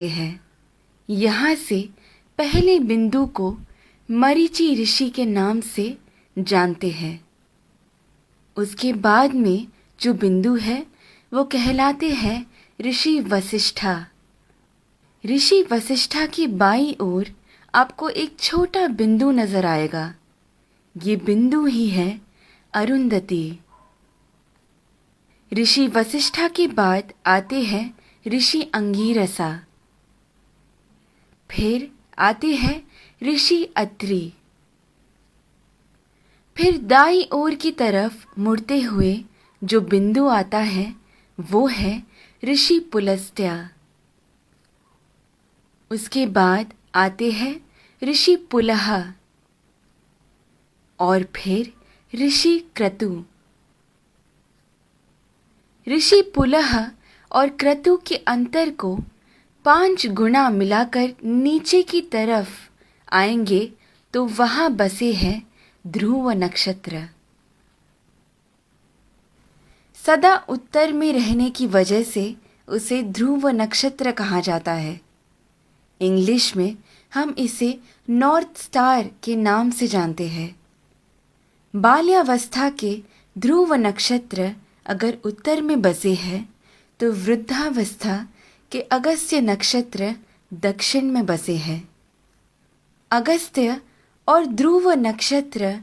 है। यहाँ से पहले बिंदु को मरीचि ऋषि के नाम से जानते हैं। उसके बाद में जो बिंदु है वो कहलाते हैं ऋषि वशिष्ठा। ऋषि वशिष्ठा की बाईं ओर आपको एक छोटा बिंदु नजर आएगा। ये बिंदु ही है अरुंधति। ऋषि वशिष्ठा के बाद आते हैं ऋषि अंगीरसा। फिर आते हैं ऋषि अत्रि। फिर दाईं ओर की तरफ मुड़ते हुए जो बिंदु आता है वो है ऋषि पुलस्त्य। उसके बाद आते हैं ऋषि पुलह और फिर ऋषि क्रतु। ऋषि पुलह और क्रतु के अंतर को 5 गुना मिलाकर नीचे की तरफ आएंगे तो वहां बसे हैं ध्रुव नक्षत्र। सदा उत्तर में रहने की वजह से उसे ध्रुव नक्षत्र कहा जाता है। इंग्लिश में हम इसे नॉर्थ स्टार के नाम से जानते हैं। बाल्यावस्था के ध्रुव नक्षत्र अगर उत्तर में बसे है तो वृद्धावस्था के अगस्त्य नक्षत्र दक्षिण में बसे हैं। अगस्त्य और ध्रुव नक्षत्र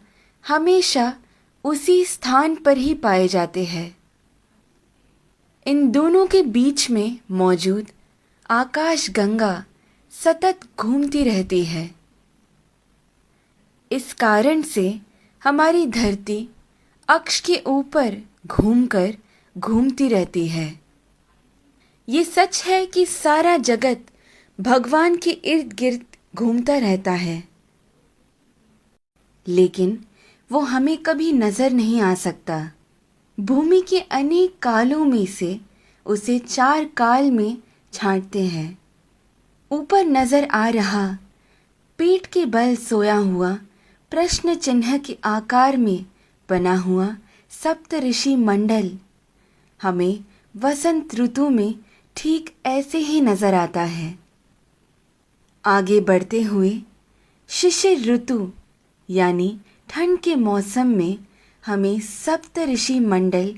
हमेशा उसी स्थान पर ही पाए जाते हैं। इन दोनों के बीच में मौजूद आकाश गंगा सतत घूमती रहती है। इस कारण से हमारी धरती अक्ष के ऊपर घूमकर घूमती रहती है। ये सच है कि सारा जगत भगवान के इर्द गिर्द घूमता रहता है, लेकिन वो हमें कभी नजर नहीं आ सकता। भूमि के अनेक कालों में से उसे 4 काल में छांटते हैं। ऊपर नजर आ रहा पीठ के बल सोया हुआ प्रश्न चिन्ह के आकार में बना हुआ सप्त ऋषि मंडल हमें वसंत ऋतु में ठीक ऐसे ही नजर आता है। आगे बढ़ते हुए शिशिर ऋतु यानी ठंड के मौसम में हमें सप्त ऋषि मंडल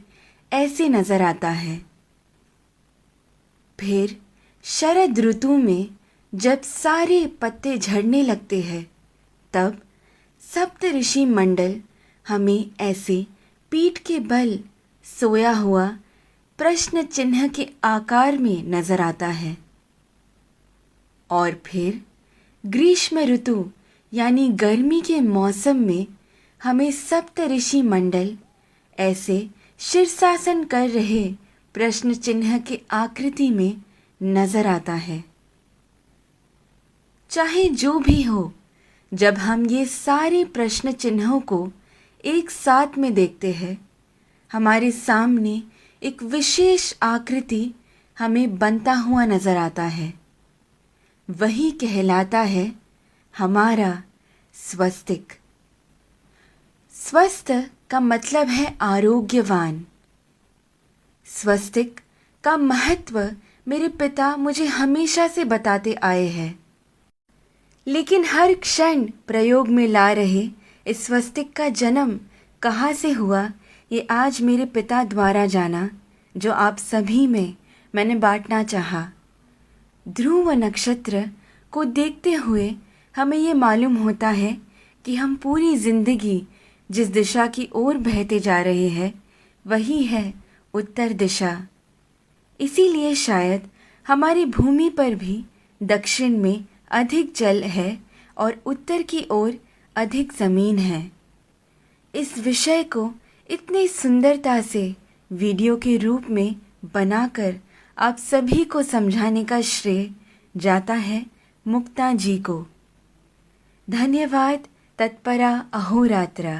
ऐसे नजर आता है। फिर शरद ऋतु में जब सारे पत्ते झड़ने लगते हैं तब सप्त ऋषि मंडल हमें ऐसे पीठ के बल सोया हुआ प्रश्न चिन्ह के आकार में नजर आता है। और फिर ग्रीष्म ऋतु यानी गर्मी के मौसम में हमें सप्त ऋषि मंडल ऐसे शीर्षासन कर रहे प्रश्न चिन्ह के आकृति में नजर आता है। चाहे जो भी हो, जब हम ये सारे प्रश्न चिन्हों को एक साथ में देखते हैं, हमारे सामने एक विशेष आकृति हमें बनता हुआ नजर आता है। वही कहलाता है हमारा स्वस्तिक। स्वस्थ का मतलब है आरोग्यवान। स्वस्तिक का महत्व मेरे पिता मुझे हमेशा से बताते आए हैं, लेकिन हर क्षण प्रयोग में ला रहे इस स्वस्तिक का जन्म कहाँ से हुआ ये आज मेरे पिता द्वारा जाना, जो आप सभी में मैंने बांटना चाहा। ध्रुव नक्षत्र को देखते हुए हमें ये मालूम होता है कि हम पूरी जिंदगी जिस दिशा की ओर बहते जा रहे हैं वही है उत्तर दिशा। इसीलिए शायद हमारी भूमि पर भी दक्षिण में अधिक जल है और उत्तर की ओर अधिक ज़मीन है। इस विषय को इतनी सुंदरता से वीडियो के रूप में बनाकर आप सभी को समझाने का श्रेय जाता है मुक्ता जी को। धन्यवाद। तत्परा अहोरात्रा।